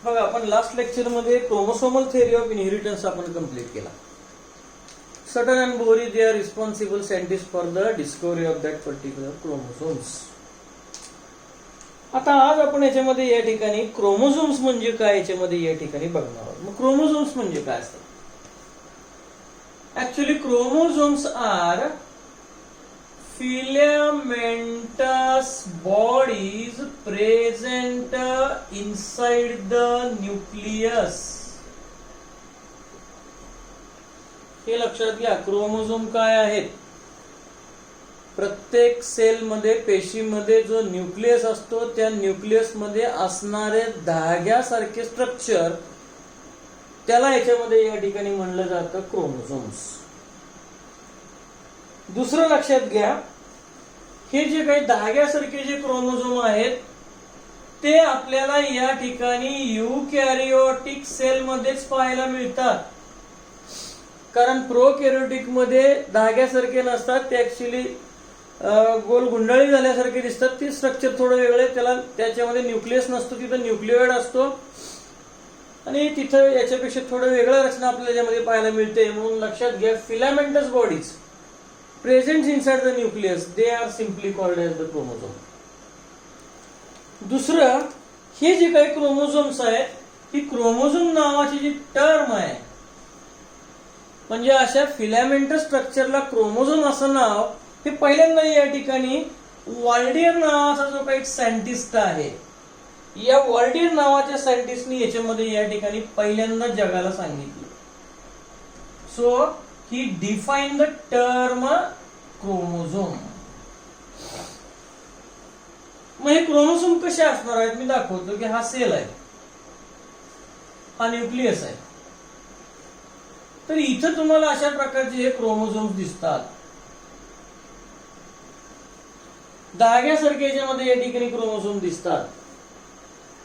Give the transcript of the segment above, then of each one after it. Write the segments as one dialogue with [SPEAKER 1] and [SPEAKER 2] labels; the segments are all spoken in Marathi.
[SPEAKER 1] बघा, आपण लास्ट लेक्चर मध्ये क्रोमोसोमल थिअरी ऑफ इनहेरिटन्स आपण कंप्लीट केला. सटन and Bori they are responsible scientist for the discovery of that particular chromosomes. आता आज आपण याच्यामध्ये या ठिकाणी क्रोमोझोम्स म्हणजे काय याच्यामध्ये या ठिकाणी बघणार आहोत. मग क्रोमोझोम्स म्हणजे काय असतात? Actually chromosomes are filamentous bodies present inside the nucleus. हे लक्षात घ्या, क्रोमोझोम काय आहेत? प्रत्येक सेलमध्ये, पेशीमध्ये जो न्यूक्लियस असतो त्या न्यूक्लियस मध्ये असणारे धाग्यासारखे स्ट्रक्चर, त्याला याच्यामध्ये या ठिकाणी म्हणलं जातं क्रोमोझोम्स. दुसरं लक्षात घ्या, हे जे काही धाग्यासारखे जे क्रोमोझोम आहेत ते आपल्याला या ठिकाणी युकॅरियोटिक सेल मध्येच पाहायला मिळतात. कारण प्रोकॅरियोटिक मध्ये धाग्यासारखे नसतात, ते ऍक्च्युली गोल गुंडाळी झाल्यासारखे दिसतात. ते स्ट्रक्चर थोडं वेगळे, त्याच्यामध्ये न्यूक्लियस नसतो, तिथं न्यूक्लिओइड असतो आणि तिथं याच्यापेक्षा थोडं वेगळं रचना आपल्याला यामध्ये पाहायला मिळते. म्हणून लक्षात घ्या, filamentous bodies present inside the nucleus, they are simply called as the chromosome. दुसरं, हे जे काही क्रोमोझोम्स आहेत, ही क्रोमोझोम नावाची जी टर्म आहे, म्हणजे अशा फिलामेंटस स्ट्रक्चरला क्रोमोझोम असं नाव हे पहिल्यांदा या ठिकाणी वॉल्डियर नावाचा जो काही सायंटिस्ट आहे, या वॉल्डियर नावाच्या सायंटिस्टनी याच्यामध्ये या ठिकाणी पहिल्यांदा जगाला सांगितलं. So he defined the term chromosome. मग हे क्रोमोसोम कसे असणार आहेत मी दाखवतो. की हा सेल आहे, हा न्यूक्लियस आहे. तर इथं तुम्हाला अशा प्रकारचे हे क्रोमोझोम्स दिसतात. धाग्यासारखे याच्यामध्ये या ठिकाणी क्रोमोझोम दिसतात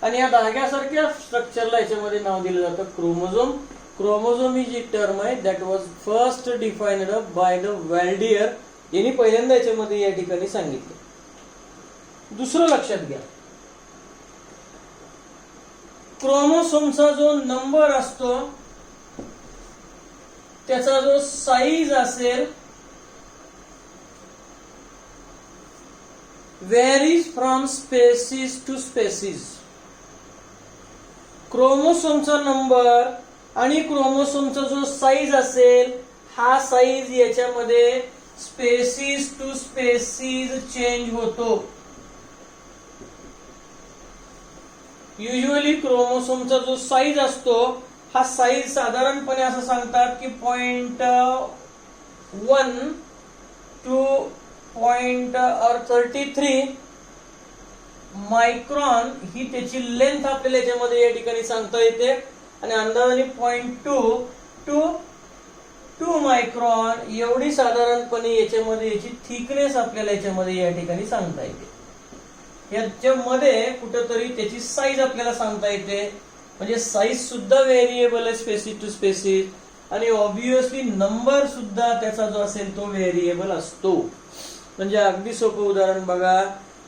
[SPEAKER 1] आणि या धाग्यासारख्या स्ट्रक्चरला याच्यामध्ये नाव दिलं जातं क्रोमोझोम. क्रोमोझोम ही जी टर्म आहे that was first defined by the Waldeyer, यांनी पहिल्यांदा याच्यामध्ये या ठिकाणी सांगितलं. दुसरं लक्षात घ्या, क्रोमोसोमचा जो नंबर असतो त्याचा जो साईज असेल varies from species to species. क्रोमोसोमचा नंबर आणि क्रोमोसोमचा जो साईज असेल, हा साईज याच्यामध्ये स्पेसीज टू स्पेसीज चेंज होतो. युजली क्रोमोसोमचा जो साईज असतो, हा साईज साधारणपणे असं सांगतात की 0.1 टू 0.33 मायक्रॉन ही त्याची लेंथ आपल्याला याच्यामध्ये या ठिकाणी सांगता येते. आणि अंदाजाने 0.2 टू 2 मायक्रॉन एवढी साधारणपणे याच्यामध्ये याची थिकनेस आपल्याला याच्यामध्ये या ठिकाणी सांगता येते. याच्यामध्ये कुठंतरी त्याची साईज आपल्याला सांगता येते. म्हणजे साईज सुद्धा व्हेरिएबल आहे स्पेसिस टू स्पेसिस, आणि ऑब्विसली नंबर सुद्धा त्याचा जो असेल तो व्हेरिएबल असतो. म्हणजे अगदी सोपं उदाहरण बघा,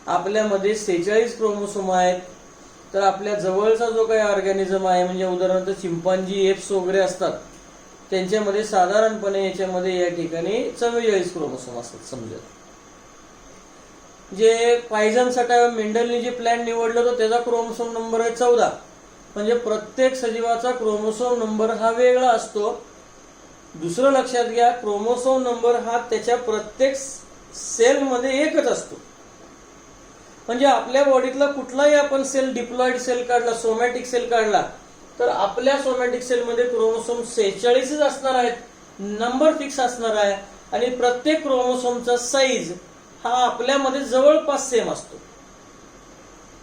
[SPEAKER 1] आपल्यामध्ये 46 क्रोमोसोम आहेत. तर आपल्या जवळचा जो काही ऑर्गॅनिझम आहे, म्हणजे उदाहरणार्थ चिंपांजी, एप्स वगैरे असतात, त्यांच्यामध्ये साधारणपणे याच्यामध्ये या ठिकाणी 44 क्रोमोसोम असतात. समजा जे पायझन सटाय मेंडलने जे प्लॅन निवडलं होतं त्याचा क्रोमोसोम नंबर आहे 14. म्हणजे प्रत्येक सजीवाचा क्रोमोसोम नंबर हा वेगळा असतो. दुसरं लक्षात घ्या, क्रोमोसोम नंबर हा त्याच्या प्रत्येक सेलमध्ये एकच असतो. म्हणजे आपल्या बॉडीतला कुठलाही आपण सेल, डिप्लॉइड सेल काढला, सोमॅटिक सेल काढला, तर आपल्या सोमॅटिक सेलमध्ये क्रोमोसोम 46 असणार आहेत, नंबर फिक्स असणार आहे. आणि प्रत्येक क्रोमोसोमचा साईज हा आपल्यामध्ये जवळपास सेम असतो.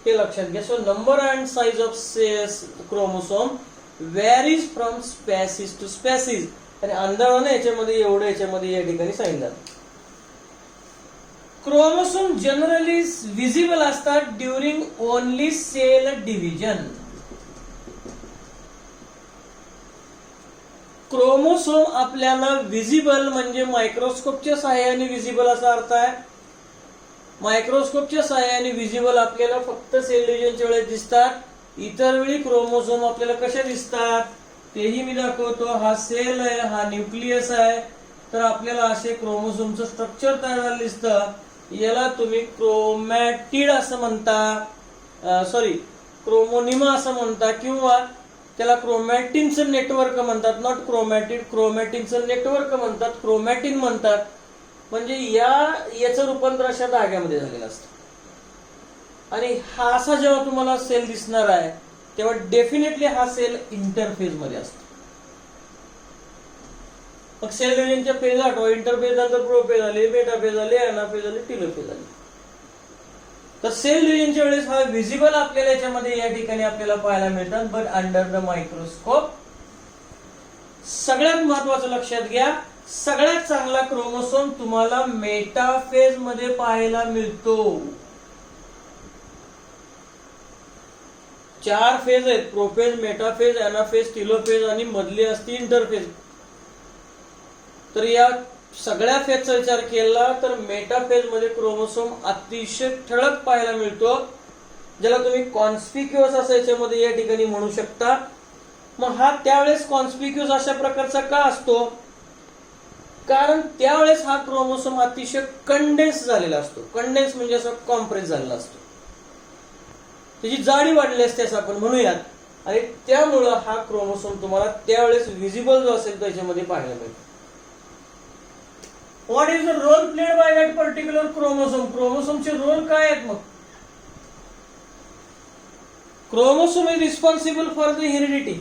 [SPEAKER 1] हे लक्षात घ्या. So number and size of chromosome varies from species to species. आणि अंदाजाने याच्यामध्ये एवढं याच्यामध्ये या ठिकाणी सांगितलं. क्रोमोसोम जनरली विजिबल असतात during only cell division. Chromosome आपल्याला विजिबल म्हणजे मायक्रोस्कोपच्या सहाय्याने विजिबल असा अर्थ आहे. मायक्रोस्कोपच्या सहाय्याने विजिबल आपल्याला फक्त सेल डिव्हिजनच्या वेळेस दिसतात. इतर वेळी क्रोमोझोम आपल्याला कसे दिसतात तेही मी दाखवतो. हा सेल आहे, हा न्यूक्लियस आहे, तर आपल्याला असे क्रोमोझोमचं स्ट्रक्चर तयार झालं दिसतं. याला तुम्ही क्रोमॅटिड असं म्हणता, सॉरी क्रोमोनिमा असं म्हणता, किंवा त्याला क्रोमॅटिनचं नेटवर्क म्हणतात. नॉट क्रोमॅटिड, क्रोमॅटिनचं नेटवर्क म्हणतात, क्रोमॅटिन म्हणतात. म्हणजे याचं रूपांतर अशा धाग्यामध्ये झालेलं असतं. आणि हा असा जेव्हा तुम्हाला सेल दिसणार आहे तेव्हा डेफिनेटली हा सेल इंटरफेज मध्ये असतो. मग सेल डिव्हिजनच्या फेज आठवा. इंटरफेज नंतर प्रोफेज आले, मेटाफेज आले, अनाफेज आले, टेलोफेज आले. तर सेल डिव्हिजनच्या वेळेस हा व्हिजिबल आपल्याला याच्यामध्ये या ठिकाणी आपल्याला पाहायला मिळतात, बट अंडर द मायक्रोस्कोप. सगळ्यात महत्वाचं लक्षात घ्या, सगळ्यात चांगला क्रोमोसोम तुम्हाला मेटाफेज मध्ये पाहायला मिळतो. 4 फेज आहेत, प्रोफेज, मेटाफेज, अनाफेज, टेलोफेज आणि मधली असते इंटरफेज. तर या सगळ्या फेजचा विचार केला तर मेटाफेज मध्ये क्रोमोसोम अतिशय ठळक पाहायला मिळतो, ज्याला तुम्ही कॉन्स्पिक्युअस असं याच्यामध्ये या ठिकाणी म्हणू शकता. मग हा त्यावेळेस कॉन्स्पिक्युअस अशा प्रकारचा का असतो? कारण त्यावेळेस हा क्रोमोसोम अतिशय कंडेन्स झालेला असतो. कंडेन्स म्हणजे असं कॉम्प्रेस झालेला असतो, त्याची जाडी वाढली असते असं आपण म्हणूयात. आणि त्यामुळं हा क्रोमोसोम तुम्हाला त्यावेळेस व्हिजिबल जो असेल त्याच्यामध्ये पाहायला मिळतो. What is the role played by that particular chromosome? क्रोमोसोमचे रोल काय आहेत? मग chromosome is responsible for the heredity.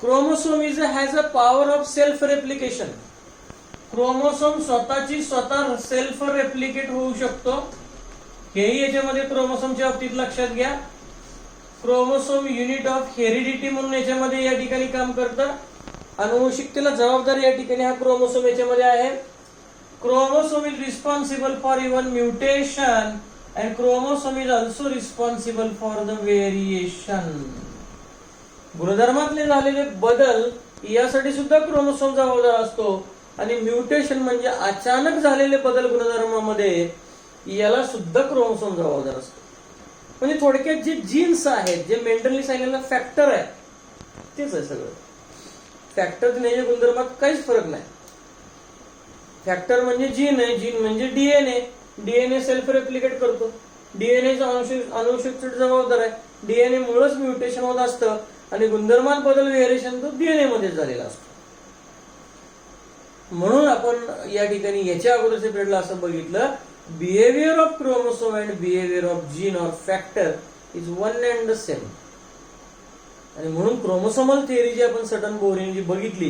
[SPEAKER 1] Chromosome has a power of self replication. Chromosome स्वतः सेल्फ रेप्लिकेट होऊ शकतो, हेही याच्यामध्ये क्रोमोसोमच्या बाबतीत लक्षात घ्या. क्रोमोसोम युनिट ऑफ हेरिडिटी म्हणून याच्यामध्ये या ठिकाणी काम करतं. अनुवंशिकतेला जबाबदार या ठिकाणी हा क्रोमोसोम याच्यामध्ये आहे. Chromosome is responsible for even mutation and chromosome is also responsible for the variation. गुणधर्मातले झालेले बदल यासाठी सुद्धा क्रोमोसोम जबाबदार असतो. आणि म्युटेशन म्हणजे अचानक झालेले बदल गुणधर्मामध्ये, याला सुद्धा क्रोमोसोम जबाबदार असतो. म्हणजे थोडक्यात जे जीन्स आहेत, जे मेंडलने सांगितलेलं फॅक्टर आहे तेच आहे सगळं. फॅक्टर देण्याच्या गुणधर्मात काहीच फरक नाही. फॅक्टर म्हणजे जीन आहे, जीन म्हणजे डीएनए. डीएनए सेल्फ रेप्लिकेट करतो, डीएनएचा अनुवंशिक जबाबदार आहे. डीएनए मुळेच म्युटेशन होत असतं आणि गुणधर्मात बदल व्हेरिएशन तो डीएनए मध्ये झालेला असतो. म्हणून आपण या ठिकाणी याच्या अगोदरच्या पिरियडला असं बघितलं, behaviour of chromosome and behaviour of gene or factor is one and the same. आणि म्हणून क्रोमोसोमल थिअरी जी आपण सटन बोहरेने जी बघितली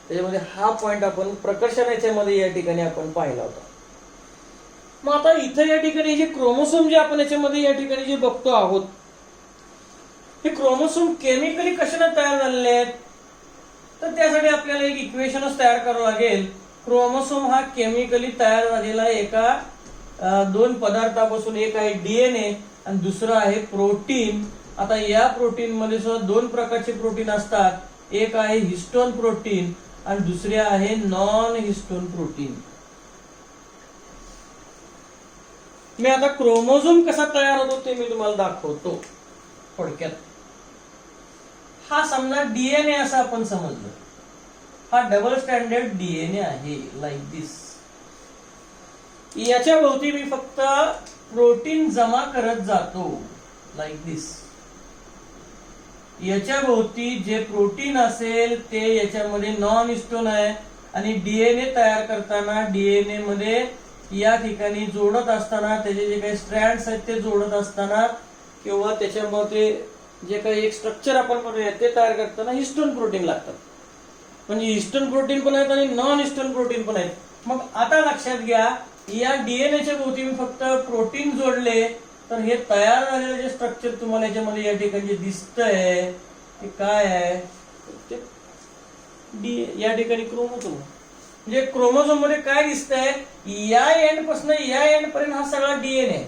[SPEAKER 1] त्याच्यामध्ये हा पॉइंट आपण प्रकर्षण याच्यामध्ये या ठिकाणी आपण पाहिला होता. मग आता इथं या ठिकाणी जे क्रोमोसोम जे आपण याच्यामध्ये या ठिकाणी जे बघतो आहोत, हे क्रोमोसोम केमिकली कशाने तयार झालेले आहेत? तर त्यासाठी आपल्याला एक इक्वेशनच तयार करावं लागेल. क्रोमोसोम हा केमिकली तयार झालेला एका 2 पदार्थापासून. एक आहे डीएनए आणि दुसरं आहे प्रोटीन. आता या प्रोटीन मध्ये सुद्धा 2 प्रकारचे प्रोटीन असतात. एक आहे हिस्टोन प्रोटीन आणि दुसरे आहे नॉन हिस्टोन प्रोटीन. मी आता क्रोमोझोम कसा तयार होतो ते मी तुम्हाला दाखवतो थोडक्यात. हा समजा डीएनए असं आपण समजलं. हा डबल स्टँडर्ड डीएनए आहे, लाईक दिस. याच्या भोवती मी फक्त प्रोटीन जमा करत जातो, लाईक दिस. याच्या भोवती जे प्रोटीन असेल ते याच्यामध्ये नॉन हिस्टोन आहे आणि डीएनए तयार करताना डीएनए मध्ये या ठिकाणी जोडत असताना त्याचे जे काही स्ट्रँड्स आहेत ते जोडत असताना किंवा त्याच्यामध्ये जे काही एक स्ट्रक्चर आपण म्हणूया ते तयार करताना हिस्टोन प्रोटीन लागतात. म्हणजे हिस्टोन प्रोटीन पण आहेत आणि नॉन हिस्टोन प्रोटीन पण आहेत. मग आता लक्षात घ्या, या डीएनएच्या भोवती मी फक्त प्रोटीन जोडले तर हे तयार झालेलं जे स्ट्रक्चर तुम्हाला याच्यामध्ये या ठिकाणी जे दिसतंय ते काय आहे? ते या ठिकाणी क्रोमोझोम. म्हणजे क्रोमोझोम मध्ये काय दिसतंय? या एंड पासून या एंड पर्यंत हा सगळा डीएनए.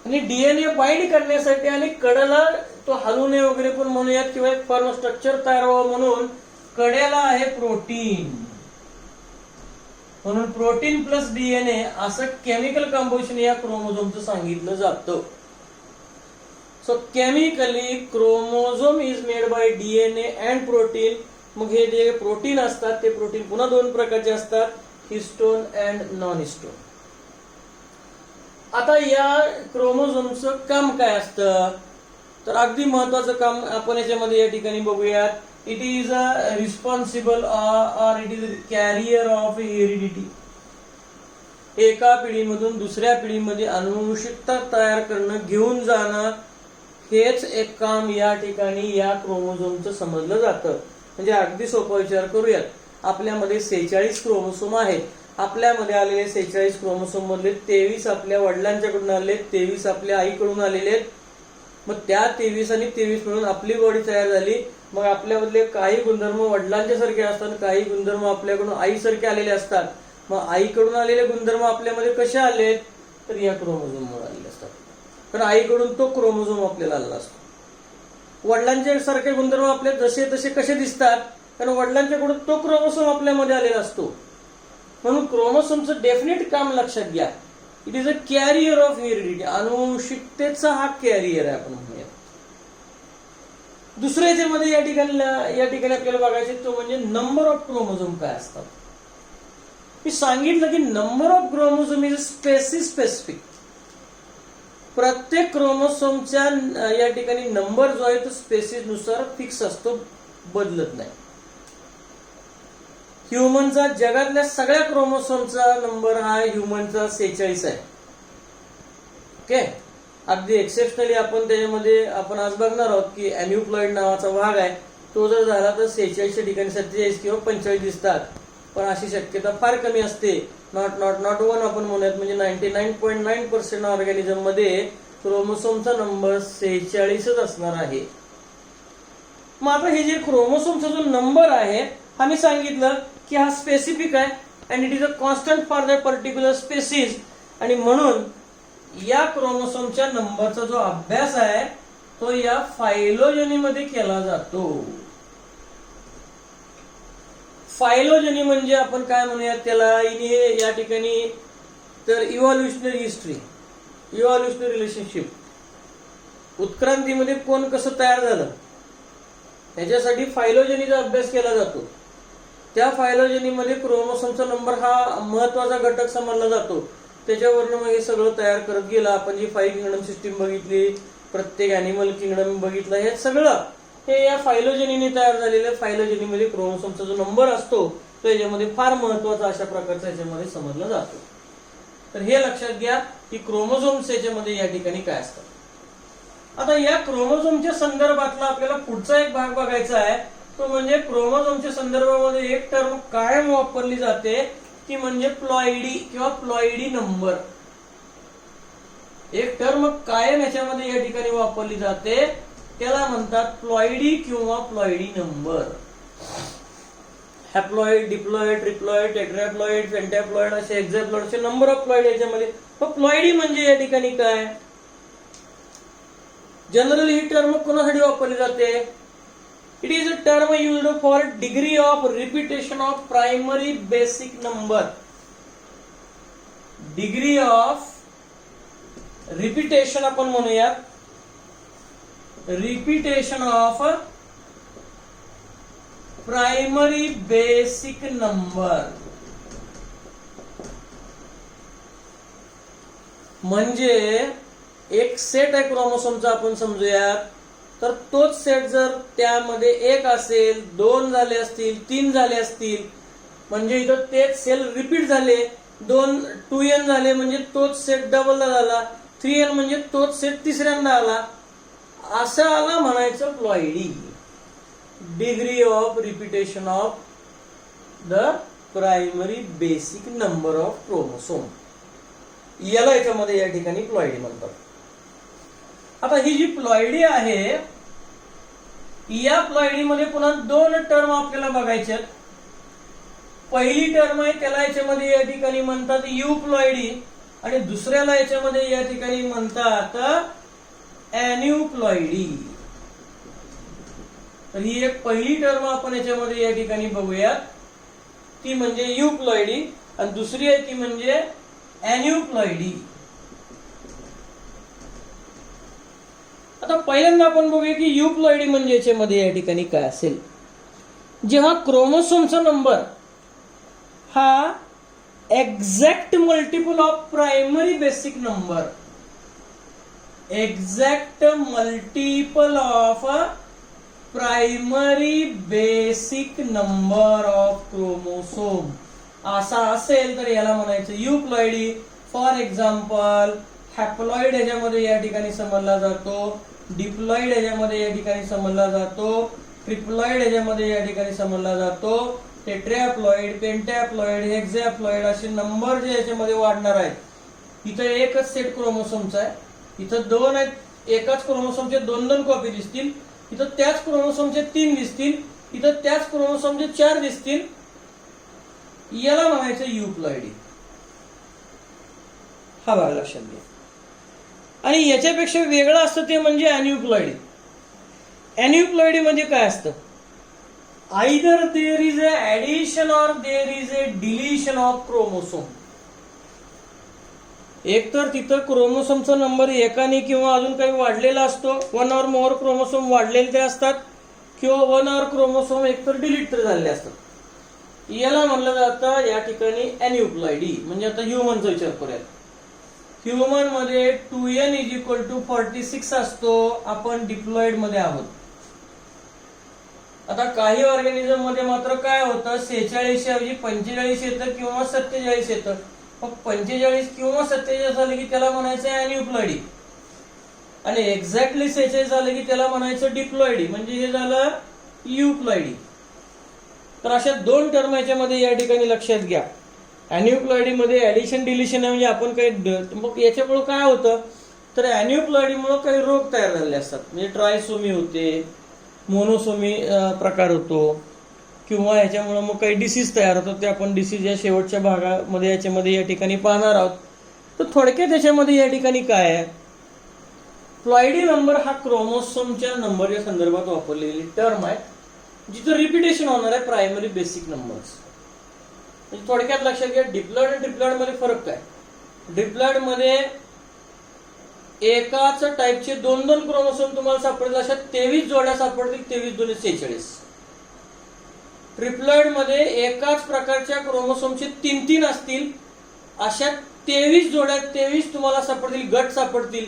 [SPEAKER 1] आणि डीएनए बाइंड करण्यासाठी आणि कडेला तो हलू नये वगैरे पण म्हणूयात किंवा एक फॉर्म स्ट्रक्चर तयार व्हावं म्हणून कड्याला आहे प्रोटीन. म्हणून प्रोटीन प्लस डीएनए असं केमिकल कंपोजिशन या क्रोमोझोमचं सांगितलं जातं. So chemically chromosome is made by DNA and protein. मग हे जे प्रोटीन असतात ते प्रोटीन पुन्हा दोन प्रकारचे असतात, हिस्टोन अँड नॉन हिस्टोन. आता या क्रोमोझोमचं काम काय असतं, तर अगदी महत्वाचं काम आपण याच्यामध्ये या ठिकाणी बघूयात. It is a responsible or it is carrier of heredity. एका पिढीमधून दुसऱ्या पिढीमध्ये अनुवंशिकता तयार करणं, घेऊन जाणं, हेच एक काम या ठिकाणी या क्रोमोझोमचं समजलं जातं. म्हणजे अगदी सोपा विचार करूयात. आपल्यामध्ये 46 क्रोमोसोम आहेत. आपल्यामध्ये आलेले 46 क्रोमोसोम मधले 23 आपल्या वडिलांच्याकडून आले, 23 आपल्या आईकडून आलेले आहेत. मग त्या 23 आणि 23 मिळून आपली बॉडी तयार झाली. मग आपल्यामधले काही गुणधर्म वडिलांच्या सारखे असतात, काही गुणधर्म आपल्याकडून आईसारखे आलेले असतात. मग आईकडून आलेले गुणधर्म आपल्यामध्ये कसे आले, तर या क्रोमोझोममुळे आलेले असतात. कारण आईकडून तो क्रोमोझोम आपल्याला आलेला असतो. वडिलांच्या सारखे गुणधर्म आपले जसे तसे कसे दिसतात, कारण वडिलांच्याकडून तो क्रोमोझोम आपल्यामध्ये आलेला असतो. म्हणून क्रोमोझोमचं डेफिनेट काम लक्षात घ्या. It is a carrier of heredity. अनुवंशिकतेचा हा कॅरियर आहे आपण म्हणूया. दुसऱ्या याच्यामध्ये या ठिकाणी आपल्याला बघायचे तो म्हणजे नंबर ऑफ क्रोमोझोम काय असतात. मी सांगितलं की number of chromosome is specific. प्रत्येक क्रोमोसोमच्या या ठिकाणी नंबर जो आहे तो स्पेसिस नुसार फिक्स असतो, बदलत नाही. ह्युमनचा जगातल्या सगळ्या क्रोमोसोमचा नंबर हा ह्युमनचा 46 आहे. ओके. अगदी एक्सेप्शनली आपण त्याच्यामध्ये आपण आज बघणार आहोत की अॅन्युप्लॉइड नावाचा भाग आहे. तो जर झाला तर 46च्या ठिकाणी 47 किंवा 45 दिसतात. पण अशी शक्यता फार कमी असते. नॉट वन आपण म्हणूयात. म्हणजे 99.9% ऑर्गॅनिझम मध्ये क्रोमोसोमचा नंबर 46च असणार आहे. मग आता हे जे क्रोमोसोमचा जो नंबर आहे हा मी सांगितलं की हा स्पेसिफिक आहे and it is a constant for the particular species. आणि म्हणून या क्रोमोसोमच्या नंबरचा जो अभ्यास आहे तो या फायलोजेनीमध्ये केला जातो. फायलोजेनी म्हणजे आपण काय म्हणूयात त्याला, या ठिकाणी तर इव्हॉल्युशनरी हिस्ट्री, इव्हॉल्युशनरी रिलेशनशिप, उत्क्रांतीमध्ये कोण कसं तयार झालं याच्यासाठी फायलोजेनीचा अभ्यास केला जातो. त्या फायलोजेनीमध्ये क्रोमोसोमचा नंबर हा महत्वाचा घटक समजला जातो. त्याच्यावरनं मग हे सगळं तयार करत गेलं. आपण जी 5 किंगडम सिस्टीम बघितली, प्रत्येक अॅनिमल किंगडम बघितलं, हे सगळं हे या फायलोजेनीने तयार झालेल्या फायलोजेनीमध्ये क्रोमोसोमचा जो नंबर असतो तो याच्यामध्ये फार महत्वाचा अशा प्रकारचा याच्यामध्ये समजला जातो. तर हे लक्षात घ्या की क्रोमोझोम्स याच्यामध्ये या ठिकाणी काय असतात. आता या क्रोमोझोमच्या संदर्भातला आपल्याला पुढचा एक भाग बघायचा आहे. तो म्हणजे क्रोमोझोमच्या संदर्भामध्ये एक टर्म कायम वापरली जाते ती म्हणजे प्लॉइडी किंवा प्लॉइडी नंबर. एक टर्म कायम याच्यामध्ये या ठिकाणी वापरली जाते त्याला म्हणतात प्लॉइडी किंवा ploidy number. Haploid, diploid, triploid, tetraploid, pentaploid असे हेक्साप्लॉइड असे नंबर ऑफ प्लॉइड याच्यामध्ये. मग प्लॉइडी म्हणजे या ठिकाणी काय, जनरली ही टर्म कोणासाठी वापरली जाते. It is a term used for degree of repetition of primary basic number. Degree of repetition आपण म्हणूयात, repetition of primary basic number. म्हणजे एक सेट आहे क्रोमोसोमचा आपण समजूयात, तर तोच सेट जर त्यामध्ये 1 असेल, 2 झाले असतील, 3 झाले असतील म्हणजे इथं तेच सेल रिपीट झाले. 2n झाले म्हणजे तोच सेट डबलदा झाला. 3n म्हणजे तोच सेट तिसऱ्यांदा आला. असं आला म्हणायचं ploidy. Degree of repetition of the primary basic number of chromosome, याला याच्यामध्ये या ठिकाणी प्लॉइडी म्हणतात. आता ही जी प्लॉइडी आहे या प्लॉइडीमध्ये पुन्हा 2 टर्म आपल्याला बघायचे. पहिली टर्म आहे त्याला याच्यामध्ये या ठिकाणी म्हणतात युप्लॉइडी आणि दुसऱ्याला याच्यामध्ये या ठिकाणी म्हणतात अॅन्युप्लॉइडी. तर ही एक पहिली टर्म आपण याच्यामध्ये या ठिकाणी बघूयात ती म्हणजे युप्लॉइडी आणि दुसरी आहे ती म्हणजे अॅन्युप्लॉइडी. आता पहिल्यांदा आपण बघूया की युप्लॉइडी म्हणजे याच्यामध्ये या ठिकाणी काय असेल. जेव्हा क्रोमोसोमचा नंबर हा exact multiple of primary basic number, exact multiple of primary basic number of chromosome असा असेल तर याला म्हणायचं युप्लॉइडी. फॉर एक्झाम्पल हॅप्लॉइड याच्यामध्ये या ठिकाणी समजला जातो, डिप्लॉइड याच्यामध्ये या ठिकाणी समजला जातो, ट्रिप्लॉइड याच्यामध्ये या ठिकाणी समजला जातो, टेट्रॅप्लॉइड, पेंटॅप्लॉइड, हेक्झॅप्लॉइड असे नंबर जे याच्यामध्ये वाढणार आहेत. इथं एकच सेट क्रोमोसोमचा आहे, इथं दोन आहेत, एकाच क्रोमोसोमचे दोन दोन कॉपी दिसतील, इथं त्याच क्रोमोसोमचे 3 दिसतील, इथं त्याच क्रोमोसोमचे 4 दिसतील, याला म्हणायचं युप्लॉइडी. हा भाग लक्षात घ्या. आणि याच्यापेक्षा वेगळं असतं ते म्हणजे अॅन्युप्लॉइडी. अॅन्युप्लॉइडी म्हणजे काय असतं, either there is a addition or there is a deletion of chromosome. एक तर तिथं क्रोमोसोमचा नंबर एकाने किंवा अजून काही वाढलेला असतो, 1 और मोर क्रोमोसोम वाढलेले ते असतात, किंवा 1 और क्रोमोसोम एकतर डिलीट तर झालेले असतात. याला म्हणलं जातं या ठिकाणी अॅन्युप्लॉइडी. म्हणजे आता ह्युमनचा विचार करूया. ह्युमन मध्ये 2n = 46 असतो, आपण डिप्लॉइड मध्ये आहोत. आता काही ऑर्गॅनिझम मध्ये मात्र काय होतं, 46 ऐवजी 45 येतं किंवा 47 येतं. मग 45 किंवा 47 झालं की त्याला म्हणायचं अॅन्युप्लॉइडी, आणि एक्झॅक्टली 46 झालं की त्याला म्हणायचं डिप्लॉइडी. म्हणजे हे झालं युप्लॉइडी. तर अशा दोन टर्म याच्यामध्ये या ठिकाणी लक्षात घ्या. अॅन्युप्लॉइडी मध्ये ऍडिशन डिलिशन म्हणजे आपण काही, मग याच्यामुळे काय होतं तर अॅन्युप्लॉइडीमुळे काही रोग तयार झालेले असतात. म्हणजे ट्रायसोमी होते, मोनोसोमी प्रकार होतो, किंवा याच्यामुळे मग काही डिसीज तयार होतात. ते आपण डिसीज या शेवटच्या भागामध्ये याच्यामध्ये या ठिकाणी पाहणार आहोत. तर थोडक्यात याच्यामध्ये या ठिकाणी काय आहे, प्लॉइडी नंबर हा क्रोमोसोमच्या नंबरच्या संदर्भात वापरलेली टर्म आहे, जिथं रिपिटेशन होणार आहे प्रायमरी बेसिक नंबर्स. म्हणजे थोडक्यात लक्षात घ्या, डिप्लॉइड आणि ट्रिप्लॉइड मध्ये फरक काय. डिप्लॉइड मध्ये एकाच टाईपचे 2-2 क्रोमोसोम तुम्हाला सापडतील, अशा 23 जोड्या सापडतील, 23 × 2 = 46. ट्रिप्लॉइड मध्ये एकाच प्रकारच्या क्रोमोसोमचे 3-3 असतील, अशा 23 जोड्या, 23 तुम्हाला सापडतील, गट सापडतील.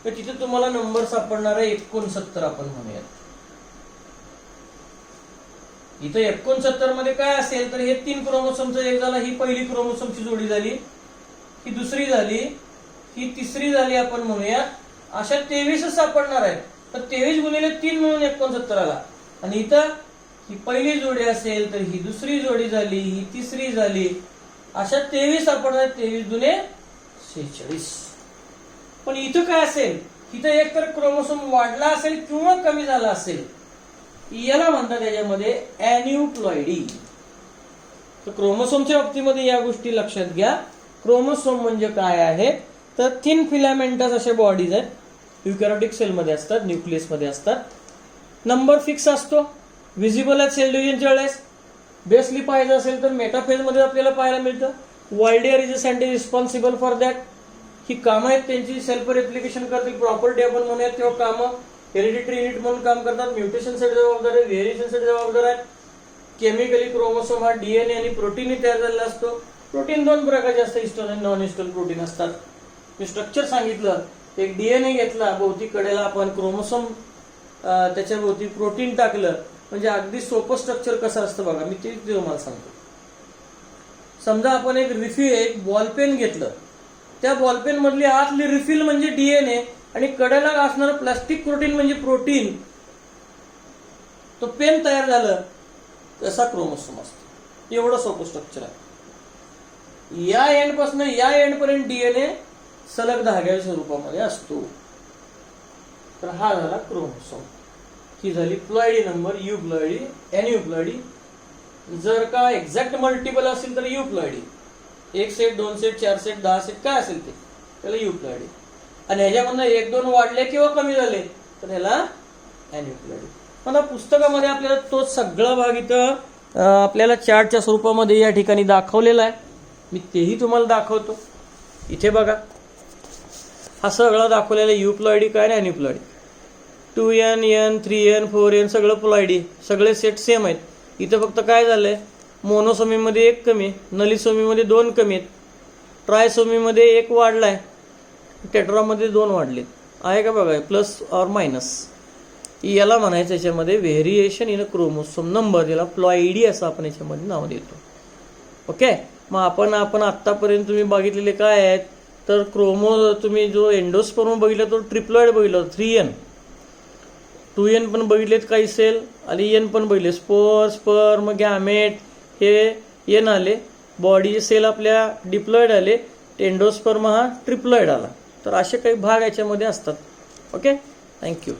[SPEAKER 1] तर तिथे तुम्हाला नंबर सापडणार आहे 69 आपण म्हणूयात. इथं 69 मध्ये काय असेल तर हे 3 क्रोमोसोमचं एक झाला, ही पहिली क्रोमोसोमची जोडी झाली, ही दुसरी झाली, ही तिसरी झाली आपण म्हणूया. अशा 23 सापडणार आहेत. तर 23 × 3 म्हणून 69 आला. आणि इथं ही पहिली जोडी असेल तर ही दुसरी जोडी झाली, ही तिसरी झाली, अशा 23 सापडणार, 23 × 46. पण इथं काय असेल, इथं एक तर क्रोमोसोम वाढला असेल किंवा कमी झाला असेल, याला म्हणतात त्याच्यामध्ये अॅन्युप्लॉइडी. तर क्रोमोसोमच्या बाबतीमध्ये या गोष्टी लक्षात घ्या. क्रोमोसोम म्हणजे काय आहे तर थिन फिलामेंटस अशा बॉडीज आहेत, युकॅरियोटिक सेल मध्ये असतात, न्यूक्लियस मध्ये असतात. नंबर फिक्स असतो, विजिबल आहे सेल डिव्हिजनच्या वेळेस. बेसली पाहायचं असेल तर मेटाफेज मध्ये आपल्याला पाहायला मिळतं. Waldeyer is a scientist responsible for that. ही कामं आहेत त्यांची, सेल्फ रेप्लिकेशन करतील, प्रॉपर्टी आपण म्हणूयात तेव्हा कामं. हेरिडिटरी युनिट म्हणून काम करतात, म्युटेशनसाठी जबाबदार आहे, व्हेरिएशनसाठी जबाबदार आहे. केमिकली क्रोमोसोम हा डीएनए आणि प्रोटीन तयार झालेला असतो. प्रोटीन 2 प्रकारचे असतात, हिस्टोन आणि नॉन हिस्टोन प्रोटीन असतात. मी स्ट्रक्चर सांगितलं, एक डीएनए घेतला, भोवती कडेला आपण क्रोमोसोम त्याच्या भोवती प्रोटीन टाकलं, म्हणजे अगदी सोपं स्ट्रक्चर कसं असतं बघा. मी ते तुम्हाला सांगतो. समजा आपण एक बॉलपेन घेतलं, त्या बॉलपेन मधली आतली रिफिल म्हणजे डीएनए आणि कडेला असणारं प्लास्टिक प्रोटीन म्हणजे प्रोटीन. तो पेन तयार झालं, तसा क्रोमोसोम असतो. एवढं सोपं स्ट्रक्चर आहे. या एंड पासून या एंड पर्यंत डीएनए सलग धाग्याच्या स्वरूपामध्ये असतो. तर हा झाला क्रोमोसोम. ही झाली प्लॉइडी नंबर, युप्लॉइडी, अॅन्युप्लॉइडी. जर का एक्झॅक्ट मल्टिपल असेल तर युप्लॉइडी. 1 सेट, 2 सेट, 4 सेट, 10 सेट काय असेल ते, त्याला युप्लॉइडी. आणि ह्याच्यामधनं 1-2 वाढले किंवा कमी झाले तर ह्याला अॅन्युप्लॉइडी. मला पुस्तकामध्ये आपल्याला तो सगळा भाग इथं आपल्याला चार्टच्या स्वरूपामध्ये या ठिकाणी दाखवलेला आहे. मी तेही तुम्हाला दाखवतो. इथे बघा, हा सगळा दाखवलेला युप्लॉइडी काय आणि अॅन्युप्लॉइडी. 2n, n, 3n, 4n सगळं प्लॉइडी, सगळे सेट सेम आहेत. इथं फक्त काय झालंय, मोनोसोमीमध्ये 1 कमी आहे, नलिसोमीमध्ये 2 कमी आहेत, ट्रायसोमीमध्ये 1 वाढलाय, टेट्रामध्ये 2 वाढलेत. आहे का बघा, प्लस ऑर मायनस. याला म्हणायचं याच्यामध्ये variation in a chromosome number, ज्याला प्लॉइडी असं आपण याच्यामध्ये नाव देतो. ओके. मग आपण आत्तापर्यंत तुम्ही बघितलेले काय आहेत, तर तुम्ही जो एंडोस्पर्म बघितला तो ट्रिप्लॉइड बघितला, 3n, 2n पण बघितलेत काही सेल, आणि n पण बघितले, स्पर्म, गॅमेट हे n आले, बॉडीचे सेल आपल्या डिप्लॉइड आले, एंडोस्पर्म हा ट्रिप्लॉइड आला. तर असे काही भाग याच्यामध्ये असतात. Okay, thank you.